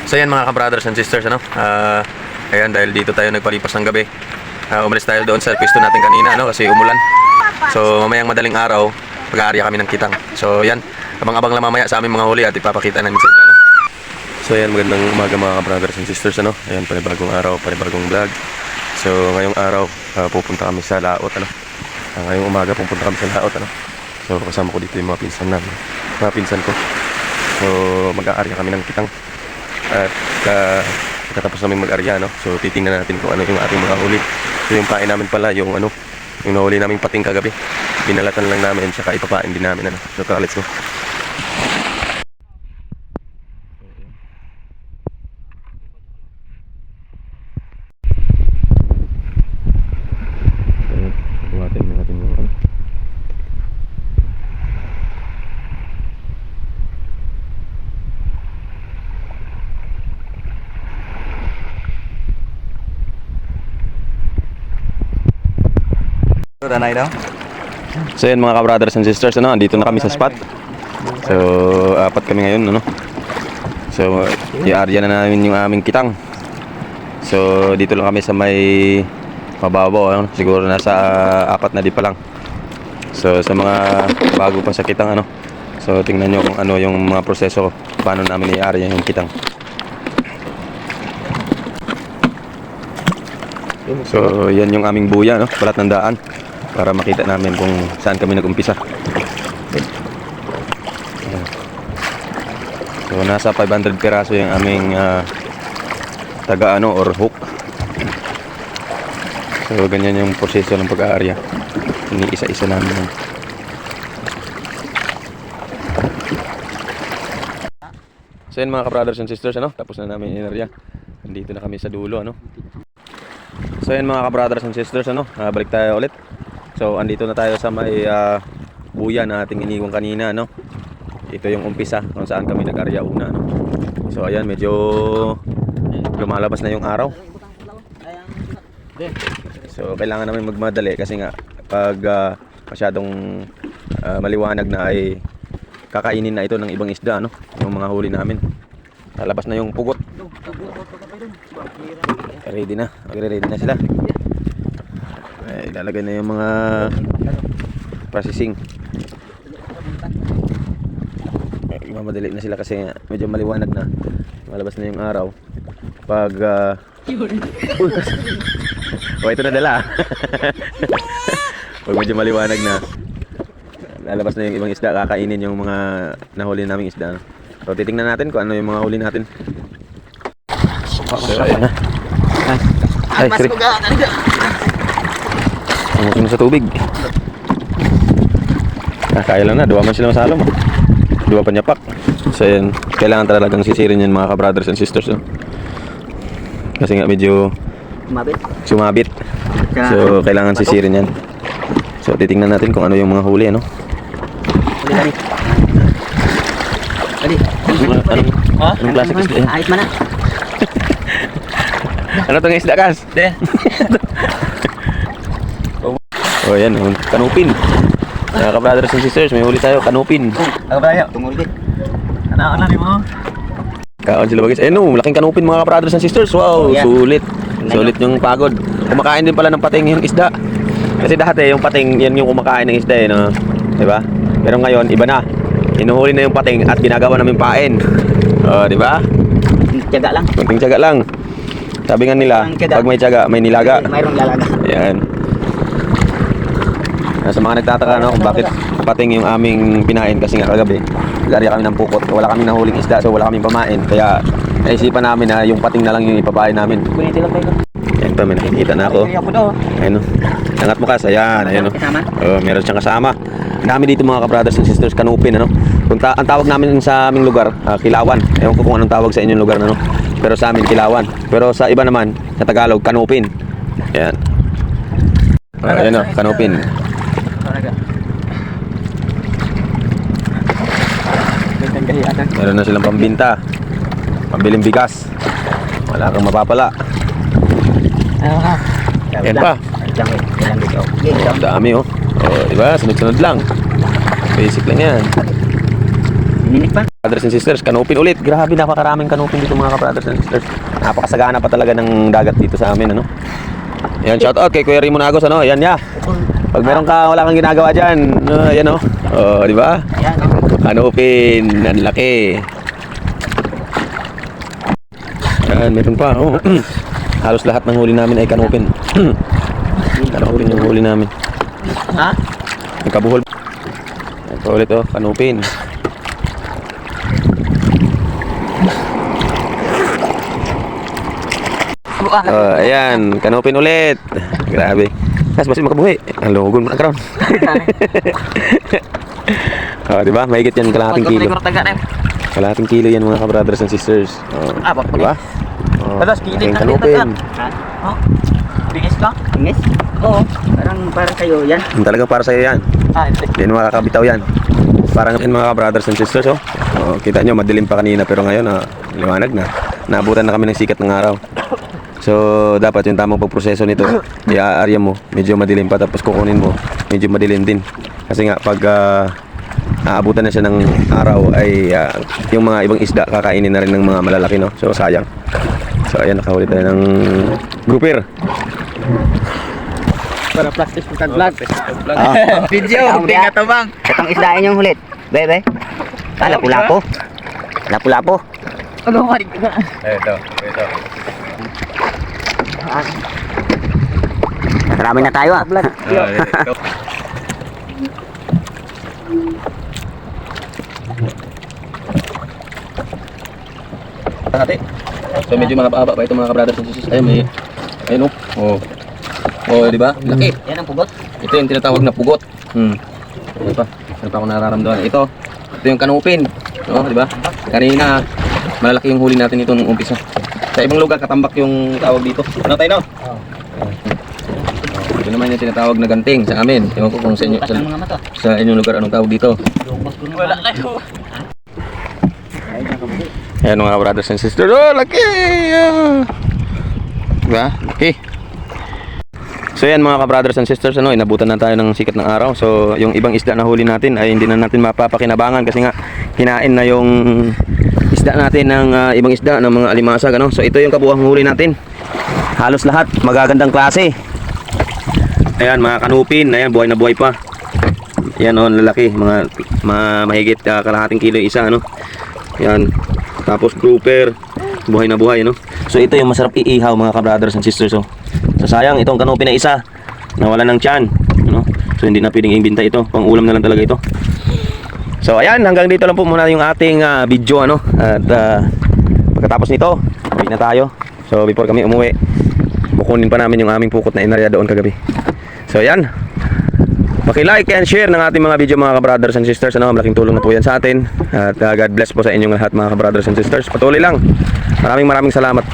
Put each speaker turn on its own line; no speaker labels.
So yan mga ka-brothers and sisters, ano? Ayan, dahil dito tayo nagpalipas ng gabi. Umalis tayo doon sa pwesto natin kanina, ano? Kasi umulan. So mamayang madaling araw, mag-aarya kami ng kitang. So yan, abang-abang lang mamaya sa aming mga huli at ipapakita namin sa inyo, ano? So ayan, magandang umaga mga ka-brothers and sisters, ano? Ayan, panibagong araw, panibagong vlog. So ngayong araw, pupunta kami sa laot, ano? Ngayong umaga, pupunta kami sa laot, ano? So kasama ko dito yung mga pinsan namin, mga pinsan ko. So mag-aarya kami ng kitang. At katapos namin mag-arya, no? So titingnan natin kung ano yung ating mga huli. So yung pain namin pala, yung ano, yung nahuli namin pating kagabi, binalatan lang namin, saka ipapain din namin, ano? So tara, let's go. So yun mga ka-brothers and sisters, ano, andito na kami sa spot. So apat kami ngayon, ano. So i-arya na namin yung aming kitang. So dito lang kami sa may mababaw, ano, siguro nasa apat na di pa lang. So sa mga bago pa sa kitang, ano, so tingnan nyo kung ano yung mga proseso paano namin i-arya yung kitang. So yan yung aming buya, no, balat ng daan, para makita namin kung saan kami nag-umpisa. So nasa 500 piraso yung aming taga-ano or hook. So ganyan yung proseso ng pag-aarya. Iniisa-isa namin yan. So yun mga ka-brothers and sisters, ano, tapos na namin inarya. Nandito na kami sa dulo, ano. So yun mga ka-brothers and sisters, ano, balik tayo ulit. So andito na tayo sa may buya na ating iniwan kanina, no. Ito yung umpisa kung saan kami nag-arya una, no. So ayan, medyo lumalabas na yung araw. So kailangan namin magmadali kasi nga pag masyadong maliwanag na ay kakainin na ito ng ibang isda, no, yung mga huli namin. Lalabas na yung pugot. Ready na, magre-ready na sila. Ay, ilalagay na yung mga processing. Ay, mamadali na sila kasi medyo maliwanag na. Malabas na yung araw. Pag oh, ito na dala. Pag medyo maliwanag na, lalabas na yung ibang isda, kakainin yung mga nahuli naming isda. So titingnan natin kung ano yung mga huli natin. So, ayan na. Ay, sorry. Umusin sa tubig. Kaya lang na, duwa man sila masalom. Duwa pa nyapak. So yan, kailangan talagang sisirin yan mga ka-brothers and sisters, no? Kasi nga medyo sumabit. So kailangan sisirin yan. So titingnan natin kung ano yung mga huli, ano? Anong klaseng isda yan?
Ayos man na.
Ano itong isda, Kas? Oh yan, kanupin. Mga ka-brothers and sisters, may huli tayo, kanupin.
Ako ba yun? Tumulit. Ano ni mo?
Kaon sila bagis. Eh no, malaking kanupin mga ka-brothers and sisters. Wow,
yeah.
Sulit. Sulit yung pagod. Kumakain din pala ng pating yung isda. Kasi dati yung pating, yan yung kumakain ng isda, eh, no? Diba? Pero ngayon, iba na. Inuhuli na yung pating at ginagawa namin pain. Oh, diba?
Tiyaga lang.
Kunting tiyaga lang. Sabi nga nila, pag may tiyaga, may nilaga.
Mayroong lalaga.
Yan. Sa mga nagtataka, no, kung bakit pating yung aming pinain, kasi nga kagabi nag-arya kami ng pukot, wala kaming nahuling isda, so wala kaming pamain, kaya naisipan namin na yung pating na lang yung ipapain namin. Yan pa, may nakikita na ako. Ayun, angat mo, Kas. Ayan, ayun, oh, meron siyang kasama. Ang dami dito mga ka-brothers and sisters, kanupin, ano. Ang tawag namin sa aming lugar, Kilawan. Ewan ko kung anong tawag sa inyong lugar, ano. Pero sa amin, Kilawan. Pero sa iba naman, sa Tagalog, kanupin. Ayan. Ayan, oh, kanupin. Meron na silang pambinta, pambiling bigas. Wala kang mapapala. Yan pa. Ang dami, oh. Oh, diba? Sunod-sunod lang. Basic lang yan.
Minit pa.
Brothers and sisters, kanupin ulit. Grabe, napakaraming kanupin dito mga ka-brothers and sisters. Napakasagana pa talaga ng dagat dito sa amin, ano. Yan, shout out kay Kuya Raymond Agos, ano. Yan ya. Pag meron ka, wala kang ginagawa diyan, yan oh. Oh, di ba?
Yan.
Kanupin, ang laki. Yan, meron pa, oh. Halos lahat ng huli namin ay kanupin. Kanupin yung huli namin.
Ha?
Nagkabuhol. Ito ulit oh, kanupin. Oh, ayan, kanupin ulit. Grabe. Kas basi makabuhi. Halogon mo na karon. Oh, di ba? Mahigit yan kalahating kilo. Kalahating kilo yan mga ka-brothers and sisters. Oh, di ba? Oh,
Talas, kilig
aking
na
kanupin.
Ha? Oh? Bingis ka? Bingis? Oo. Parang kayo yan.
Talagang para sa'yo yan.
Hindi.
Hindi mo makakabitaw yan. Parang yan mga ka-brothers and sisters, oh. Oh, kita nyo, madilim pa kanina pero ngayon, liwanag na. Naabutan na kami ng sikat ng araw. So, dapat yung tamang pagproseso nito, i-aarya mo, medyo madilim pa, tapos kukunin mo, medyo madilim din. Kasi nga, pag aabutan na siya ng araw, ay yung mga ibang isda kakainin na rin ng mga malalaki, no? So, sayang. So, ayan, nakahuli tayo ng grouper.
Para plastic pagka vlog.
Video, hindi ka tabang.
Itong isdain yung hulit. Bebe. Lapu-lapo. Lapu-lapo.
Ano ka rin ka?
Ito.
Marami na tayo ah.
Ate. So medyo mahaba pa ito mga ka-brothers and sisters. Ayun, may ayun oh. Oh, di ba? Laki.
Yan ang pugot.
Ito yung tinatawag na pugot. Ano pa? Ano pa ako nararamdaman? Ito yung kanupin. Oh, di ba? Kanina malalaki yung huli natin ito nung umpisa. Sa ibang lugar katambak yung tawag dito. Ano tayo no? Ito naman yung tinatawag na ganting sa amin. Ewan ko kung sa inyo, sa inyong lugar anong tawag dito.
Wala kayo.
Ayan mga brothers and sisters. Oh, laki! Diba? Laki. So yan mga ka-brothers and sisters, inabutan na tayo ng sikat ng araw. So yung ibang isda na huli natin ay hindi na natin mapapakinabangan kasi nga hinain na yung isda natin ng ibang isda ng mga alimasag, ano. So ito yung kabuuang huli natin. Halos lahat magagandang klase. Ayan mga kanupin, ayan buhay na buhay pa. Yan oh, lalaki, mga mahigit kalahating kilo yung isa, ano. Yan. Tapos grouper, buhay na buhay, no. So ito yung masarap iihaw mga ka-brothers and sisters, oh. So sayang itong kanupin na isa, nawala ng tiyan, no. So hindi na pwedeng ibenta ito, pang ulam na lang talaga ito. So ayan, hanggang dito lang po muna yung ating video, ano. At pagkatapos nito, uwi na tayo. So before kami umuwi, bukunin pa namin yung aming pukot na inarya doon kagabi. So ayan, paki-like and share ng ating mga video mga ka-brothers and sisters, ano. Malaking tulong na po yan sa atin. At God bless po sa inyong lahat mga ka-brothers and sisters. Patuloy lang. Maraming salamat.